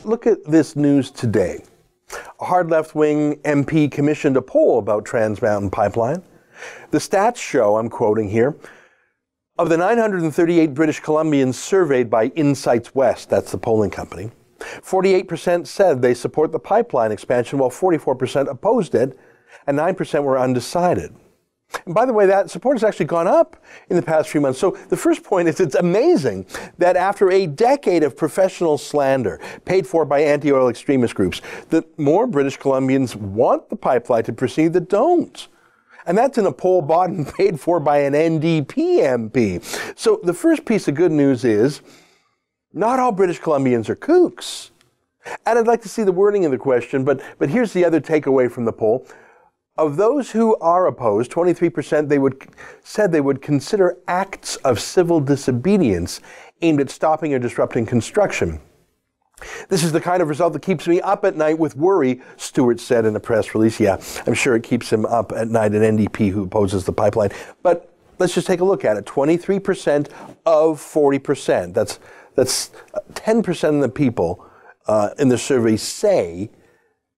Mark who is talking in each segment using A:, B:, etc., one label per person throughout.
A: look at this news today. A hard left-wing MP commissioned a poll about Trans Mountain Pipeline. The stats show, I'm quoting here, of the 938 British Columbians surveyed by Insights West, that's the polling company, 48% said they support the pipeline expansion, while 44% opposed it, and 9% were undecided. And by the way, that support has actually gone up in the past few months. So the first point is it's amazing that after a decade of professional slander paid for by anti-oil extremist groups, that more British Columbians want the pipeline to proceed than don't. And that's in a poll bought and paid for by an NDP MP. So the first piece of good news is not all British Columbians are kooks. And I'd like to see the wording of the question, but here's the other takeaway from the poll. Of those who are opposed, 23% said they would consider acts of civil disobedience aimed at stopping or disrupting construction. This is the kind of result that keeps me up at night with worry, Stewart said in a press release. Yeah, I'm sure it keeps him up at night, an NDP who opposes the pipeline. But let's just take a look at it. 23% of 40%. That's 10% of the people in the survey say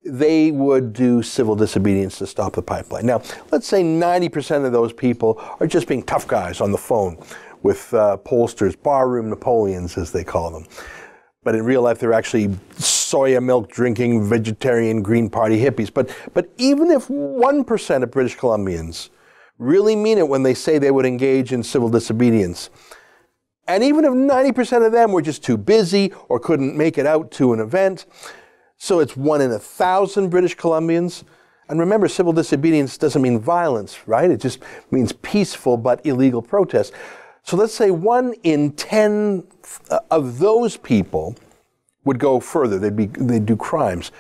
A: they would do civil disobedience to stop the pipeline. Now, let's say 90% of those people are just being tough guys on the phone with pollsters, barroom Napoleons, as they call them. But in real life, they're actually soya milk drinking, vegetarian Green Party hippies. But even if 1% of British Columbians really mean it when they say they would engage in civil disobedience, and even if 90% of them were just too busy or couldn't make it out to an event, so it's 1 in 1,000 British Columbians. And remember, civil disobedience doesn't mean violence, right? It just means peaceful but illegal protest. So let's say 1 in 10 of those people would go further. They'd do crimes.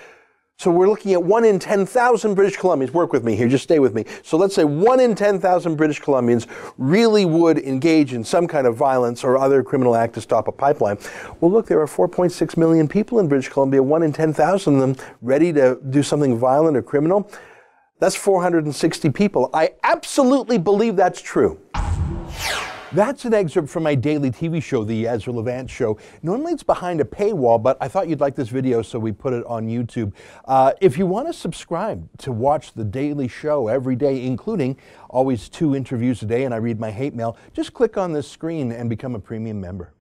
A: So we're looking at 1 in 10,000 British Columbians. Work with me here, just stay with me. So let's say 1 in 10,000 British Columbians really would engage in some kind of violence or other criminal act to stop a pipeline. Well, look, there are 4.6 million people in British Columbia, 1 in 10,000 of them ready to do something violent or criminal. That's 460 people. I absolutely believe that's true. That's an excerpt from my daily TV show, The Ezra Levant Show. Normally it's behind a paywall, but I thought you'd like this video, so we put it on YouTube. If you want to subscribe to watch the daily show every day, including always 2 interviews a day, and I read my hate mail, just click on this screen and become a premium member.